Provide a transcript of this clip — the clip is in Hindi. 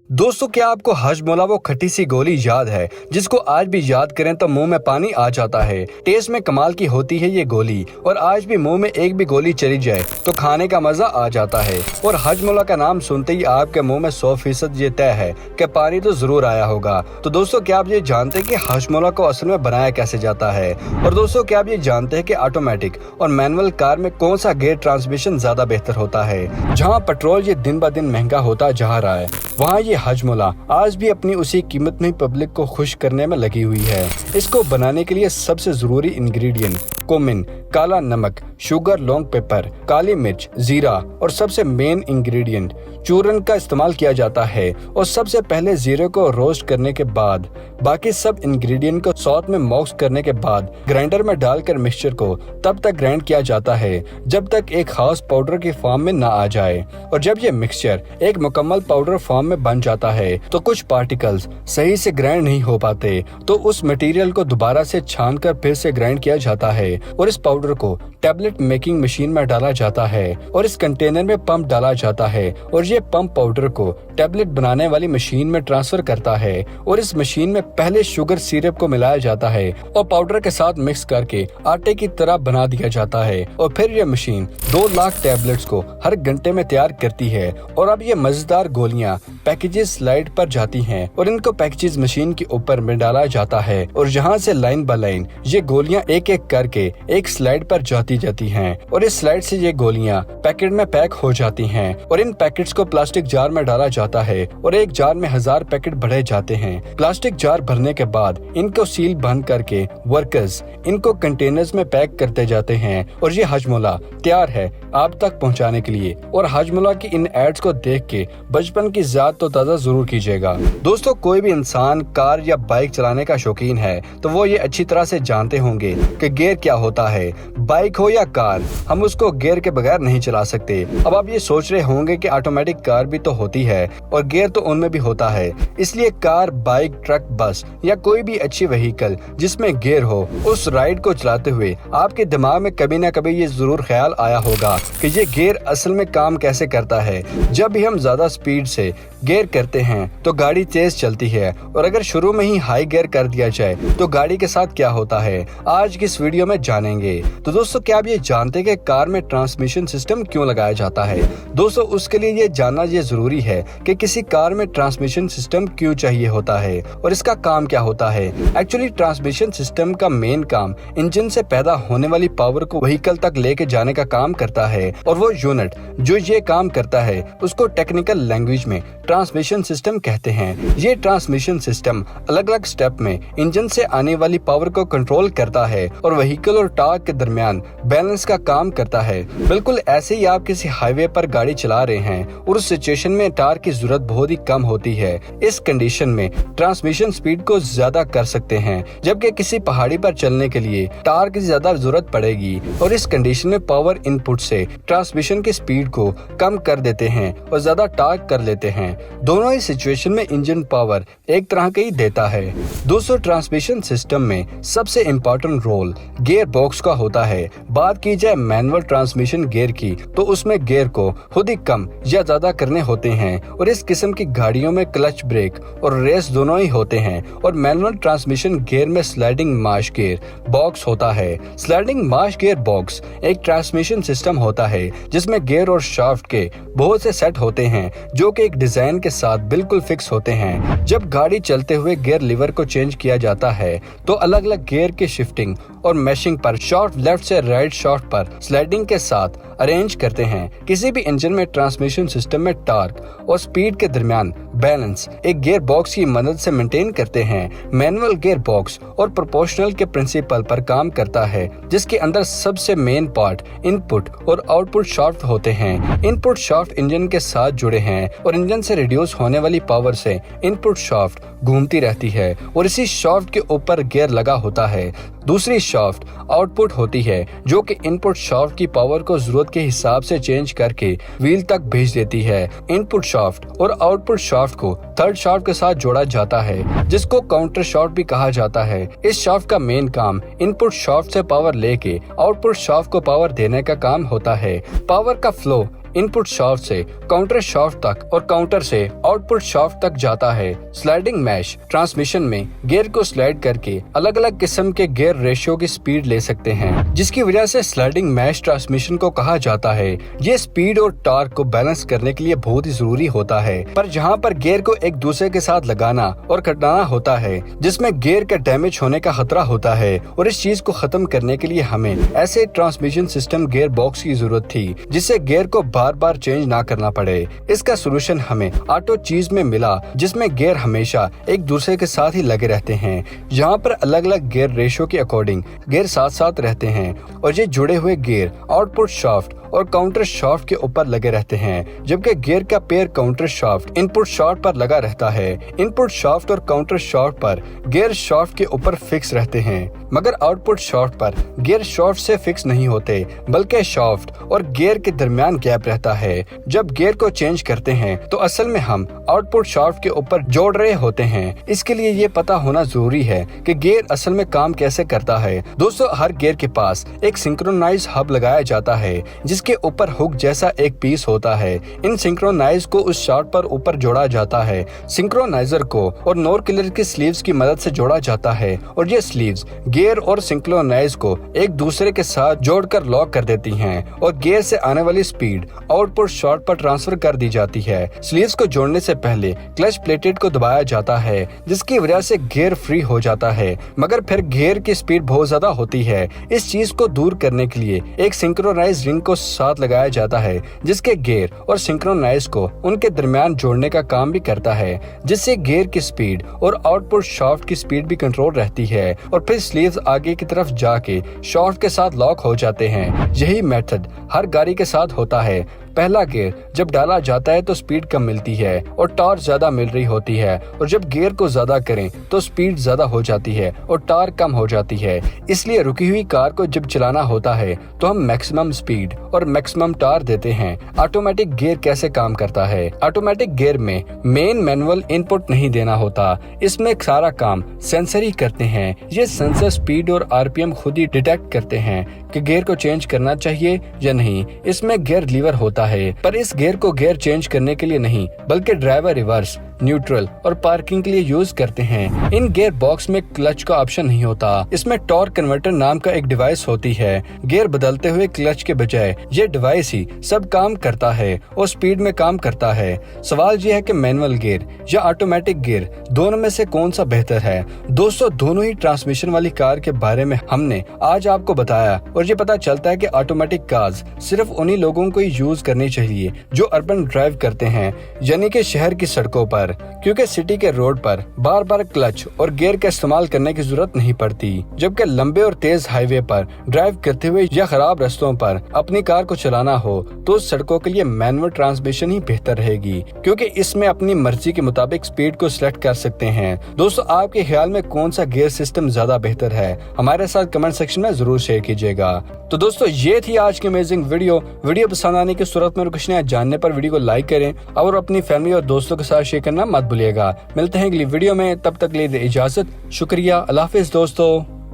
दोस्तों, क्या आपको हजमोला वो खट्टी सी गोली याद है जिसको आज भी याद करें तो मुंह में पानी आ जाता है। टेस्ट में कमाल की होती है ये गोली और आज भी मुंह में एक भी गोली चली जाए तो खाने का मजा आ जाता है। और हजमोला का नाम सुनते ही आपके मुंह में 100% ये तय है कि पानी तो जरूर आया होगा। तो दोस्तों, क्या आप ये जानते हैं कि हजमोला को असल में बनाया कैसे जाता है? और दोस्तों, क्या आप ये जानते हैं कि ऑटोमेटिक और मैनुअल कार में कौन सा गियर ट्रांसमिशन ज्यादा बेहतर होता है? जहाँ पेट्रोल ये दिन ब दिन महंगा होता जा रहा है, वहाँ ये हजमोला आज भी अपनी उसी कीमत में पब्लिक को खुश करने में लगी हुई है। इसको बनाने के लिए सबसे जरूरी इंग्रेडिएंट कोमिन, काला नमक, शुगर, लौंग पेपर, काली मिर्च, जीरा और सबसे मेन इंग्रेडिएंट चूरन का इस्तेमाल किया जाता है। और सबसे पहले जीरे को रोस्ट करने के बाद बाकी सब इंग्रेडिएंट को सॉस में मिक्स करने के बाद ग्राइंडर में डालकर मिक्सचर को तब तक ग्राइंड किया जाता है जब तक एक खास पाउडर की फॉर्म में ना आ जाए। और जब ये मिक्सचर एक मुकम्मल पाउडर फॉर्म में बन जाता है तो कुछ पार्टिकल्स सही से ग्राइंड नहीं हो पाते, तो उस मटेरियल को दोबारा से छान कर फिर से ग्राइंड किया जाता है और इस पाउडर को टैबलेट मेकिंग मशीन में डाला जाता है और इस कंटेनर में पंप डाला जाता है और ये पंप पाउडर को टैबलेट बनाने वाली मशीन में ट्रांसफर करता है और इस मशीन में पहले शुगर सिरप को मिलाया जाता है और पाउडर के साथ मिक्स करके आटे की तरह बना दिया जाता है। और फिर ये मशीन 2 लाख टैबलेट्स को हर घंटे में तैयार करती है। और अब ये मजेदार गोलियां पैकेजेस स्लाइड पर जाती हैं और इनको पैकेजेस मशीन के ऊपर में डाला जाता है और जहाँ से लाइन बाय लाइन ये गोलियां एक एक करके एक स्लाइड पर जाती हैं और इस स्लाइड से ये गोलियां पैकेट में पैक हो जाती हैं और इन पैकेट्स को प्लास्टिक जार में डाला जाता है और एक जार में 1000 पैकेट भरे जाते हैं। प्लास्टिक जार भरने के बाद इनको सील बंद करके वर्कर्स इनको कंटेनर्स में पैक करते जाते हैं और ये हजमोला तैयार है आप तक पहुंचाने के लिए। और हजमोला की इन एड्स को देख के बचपन की याद तो ताज़ा जरूर कीजिएगा। दोस्तों, कोई भी इंसान कार या बाइक चलाने का शौकीन है तो वो ये अच्छी तरह से जानते होंगे कि गियर क्या होता है। बाइक हो या कार, हम उसको गियर के बगैर नहीं चला सकते। अब आप ये सोच रहे होंगे कि ऑटोमेटिक कार भी तो होती है और गियर तो उनमें भी होता है, इसलिए कार, बाइक, ट्रक, बस या कोई भी अच्छी व्हीकल जिसमें गियर हो, उस राइड को चलाते हुए आपके दिमाग में कभी ना कभी ये जरूर ख्याल आया होगा कि ये गियर असल में काम कैसे करता है। जब भी हम ज्यादा स्पीड से गियर करते हैं तो गाड़ी तेज चलती है और अगर शुरू में ही हाई गियर कर दिया जाए तो गाड़ी के साथ क्या होता है, आज की इस वीडियो में जानेंगे। तो दोस्तों, क्या आप ये जानते हैं कि कार में ट्रांसमिशन सिस्टम क्यों लगाया जाता है? दोस्तों, उसके लिए ये जानना ये जरूरी है कि किसी कार में ट्रांसमिशन सिस्टम क्यों चाहिए होता है और इसका काम क्या होता है। एक्चुअली ट्रांसमिशन सिस्टम का मेन काम इंजन से पैदा होने वाली पावर को व्हीकल तक लेके जाने का काम करता है और वो यूनिट जो ये काम करता है उसको टेक्निकल लैंग्वेज में ट्रांसमिशन सिस्टम कहते हैं। ये ट्रांसमिशन सिस्टम अलग अलग स्टेप में इंजन से आने वाली पावर को कंट्रोल करता है और व्हीकल और टार्क के दरमियान बैलेंस का काम करता है। बिल्कुल ऐसे ही आप किसी हाईवे पर गाड़ी चला रहे हैं और उस सिचुएशन में टार्क की जरूरत बहुत ही कम होती है। इस कंडीशन में ट्रांसमिशन स्पीड को ज्यादा कर सकते हैं, जबकि किसी पहाड़ी पर चलने के लिए टार्क की ज्यादा जरूरत पड़ेगी और इस कंडीशन में पावर इनपुट से ट्रांसमिशन की स्पीड को कम कर देते हैं और ज्यादा टार्क कर लेते हैं। दोनों ही सिचुएशन में इंजन पावर एक तरह का ही देता है। दोस्तों, ट्रांसमिशन सिस्टम में सबसे इम्पोर्टेंट रोल गियर बॉक्स का होता है। बात की जाए मैनुअल ट्रांसमिशन गियर की तो उसमें गियर को खुद ही कम या ज्यादा करने होते हैं और इस किस्म की गाड़ियों में क्लच ब्रेक और रेस दोनों ही होते हैं। और मैनुअल ट्रांसमिशन गियर में स्लाइडिंग मार्श गियर बॉक्स होता है। स्लाइडिंग मार्श गियर बॉक्स एक ट्रांसमिशन सिस्टम होता है जिसमें गियर और शाफ्ट के बहुत से सेट होते हैं जो कि एक डिजाइन के साथ बिल्कुल फिक्स होते हैं। जब गाड़ी चलते हुए गियर लीवर को चेंज किया जाता है तो अलग अलग गियर की शिफ्टिंग और मैशिंग पर शाफ्ट लेफ्ट से राइट शाफ्ट पर स्लाइडिंग के साथ अरेंज करते हैं। किसी भी इंजन में ट्रांसमिशन सिस्टम में टार्क और स्पीड के दरमियान बैलेंस एक गियर बॉक्स की मदद से मेंटेन करते हैं। मैनुअल गियर बॉक्स और प्रोपोर्शनल के प्रिंसिपल पर काम करता है जिसके अंदर सबसे मेन पार्ट इनपुट और आउटपुट शाफ्ट होते हैं। इनपुट शाफ्ट इंजन के साथ जुड़े हैं और इंजन से रिड्यूस होने वाली पावर से इनपुट शाफ्ट घूमती रहती है और इसी शाफ्ट के ऊपर गियर लगा होता है। दूसरी शाफ्ट आउटपुट होती है जो कि इनपुट शाफ्ट की पावर को जरूरत के हिसाब से चेंज करके व्हील तक भेज देती है। इनपुट शाफ्ट और आउटपुट शाफ्ट को थर्ड शाफ्ट के साथ जोड़ा जाता है जिसको काउंटर शाफ्ट भी कहा जाता है। इस शाफ्ट का मेन काम इनपुट शाफ्ट से पावर लेके आउटपुट शाफ्ट को पावर देने का काम होता है। पावर का फ्लो इनपुट शाफ्ट से काउंटर शाफ्ट तक और काउंटर से आउटपुट शाफ्ट तक जाता है। स्लाइडिंग मैश ट्रांसमिशन में गियर को स्लाइड करके अलग अलग किस्म के गियर रेशियो की स्पीड ले सकते हैं, जिसकी वजह से स्लाइडिंग मैश ट्रांसमिशन को कहा जाता है। ये स्पीड और टॉर्क को बैलेंस करने के लिए बहुत ही जरूरी होता है, पर जहाँ पर गियर को एक दूसरे के साथ लगाना और कटाना होता है, जिसमें गियर का डैमेज होने का खतरा होता है, और इस चीज को खत्म करने के लिए हमें ऐसे ट्रांसमिशन सिस्टम गियर बॉक्स की जरूरत थी जिससे गियर को बार बार चेंज ना करना पड़े। इसका सोल्यूशन हमें ऑटो चीज में मिला, जिसमें गियर हमेशा एक दूसरे के साथ ही लगे रहते हैं। यहाँ पर अलग अलग गियर रेशियो के अकॉर्डिंग गियर साथ साथ रहते हैं, और ये जुड़े हुए गियर आउटपुट शाफ्ट और काउंटर शाफ्ट के ऊपर लगे रहते हैं, जबकि गियर का pair counter shaft input shaft पर लगा रहता है। इनपुट शाफ्ट और काउंटर शाफ्ट पर गियर शाफ्ट के ऊपर फिक्स रहते हैं, मगर आउटपुट शाफ्ट पर गियर शाफ्ट से फिक्स नहीं होते, बल्कि शाफ्ट और गियर के दरमियान गैप रहता है। जब गियर को चेंज करते हैं तो असल में हम आउटपुट शाफ्ट के ऊपर जोड़ रहे होते हैं। इसके लिए ये पता होना जरूरी है कि गियर असल में काम कैसे करता है। दोस्तों, हर गियर के पास एक सिंक्रोनाइज हब लगाया जाता है, जिसके ऊपर हुक जैसा एक पीस होता है। इन सिंक्रोनाइज को उस शाफ्ट पर ऊपर जोड़ा जाता है। सिंक्रोनाइजर को और नोर किलर की स्लीव्स की मदद से जोड़ा जाता है, और ये स्लीव्स गियर और सिंक्रोनाइज को एक दूसरे के साथ जोड़कर लॉक कर देती हैं, और गियर से आने वाली स्पीड आउटपुट शाफ्ट पर ट्रांसफर कर दी जाती है। स्लीव्स को जोड़ने से पहले क्लच प्लेटेड को दबाया जाता है, जिसकी वजह से गियर फ्री हो जाता है, मगर फिर गियर की स्पीड बहुत ज्यादा होती है। इस चीज को दूर करने के लिए एक सिंक्रोनाइज रिंग को साथ लगाया जाता है, जिसके गियर और सिंक्रोनाइज को उनके दरमियान जोड़ने का काम भी करता है, जिससे गियर की स्पीड और आउटपुट शाफ्ट की स्पीड भी कंट्रोल रहती है, और फिर स्लीव्स आगे की तरफ जाके शाफ्ट के साथ लॉक हो जाते हैं। यही मेथड हर गाड़ी के साथ होता है। पहला गियर जब डाला जाता है तो स्पीड कम मिलती है और टॉर्क ज्यादा मिल रही होती है, और जब गियर को ज्यादा करें तो स्पीड ज्यादा हो जाती है और टॉर्क कम हो जाती है। इसलिए रुकी हुई कार को जब चलाना होता है तो हम मैक्सिमम स्पीड और मैक्सिमम टॉर्क देते हैं। ऑटोमेटिक गियर कैसे काम करता है? ऑटोमेटिक गियर में मेन मैनुअल इनपुट नहीं देना होता, इसमें सारा काम सेंसर ही करते हैं। ये सेंसर स्पीड और आरपीएम खुद ही डिटेक्ट करते हैं कि गियर को चेंज करना चाहिए या नहीं। इसमें गियर लीवर होता है, पर इस गियर को गियर चेंज करने के लिए नहीं, बल्कि ड्राइवर रिवर्स, न्यूट्रल और पार्किंग के लिए यूज करते हैं। इन गियर बॉक्स में क्लच का ऑप्शन नहीं होता। इसमें टॉर्क कन्वर्टर नाम का एक डिवाइस होती है। गियर बदलते हुए क्लच के बजाय ये डिवाइस ही सब काम करता है और स्पीड में काम करता है। सवाल ये है कि मैनुअल गियर या ऑटोमेटिक गियर दोनों में से कौन सा बेहतर है? दोस्तों, दोनों ही ट्रांसमिशन वाली कार के बारे में हमने आज आपको बताया, और ये पता चलता है कि ऑटोमेटिक कार्स सिर्फ उन्हीं लोगों को ही यूज करनी चाहिए जो अर्बन ड्राइव करते हैं, यानी कि शहर की सड़कों पर, क्योंकि सिटी के रोड पर बार बार क्लच और गियर का इस्तेमाल करने की जरूरत नहीं पड़ती। जबकि लंबे और तेज हाईवे पर ड्राइव करते हुए या खराब रास्तों पर अपनी कार को चलाना हो तो सड़कों के लिए मैनुअल ट्रांसमिशन ही बेहतर रहेगी, क्योंकि इसमें अपनी मर्जी के मुताबिक स्पीड को सिलेक्ट कर सकते हैं। दोस्तों, आपके ख्याल में कौन सा गियर सिस्टम ज्यादा बेहतर है? हमारे साथ कमेंट सेक्शन में जरूर शेयर कीजिएगा। तो दोस्तों, ये थी आज की अमेजिंग वीडियो पसंद आने की सूरत में कुछ नया जानने पर वीडियो को लाइक करें और अपनी फैमिली और दोस्तों के साथ शेयर करना मत भूलिएगा। मिलते हैं अगली वीडियो में, तब तक के लिए इजाजत। शुक्रिया। अल्लाह हाफिज दोस्तों।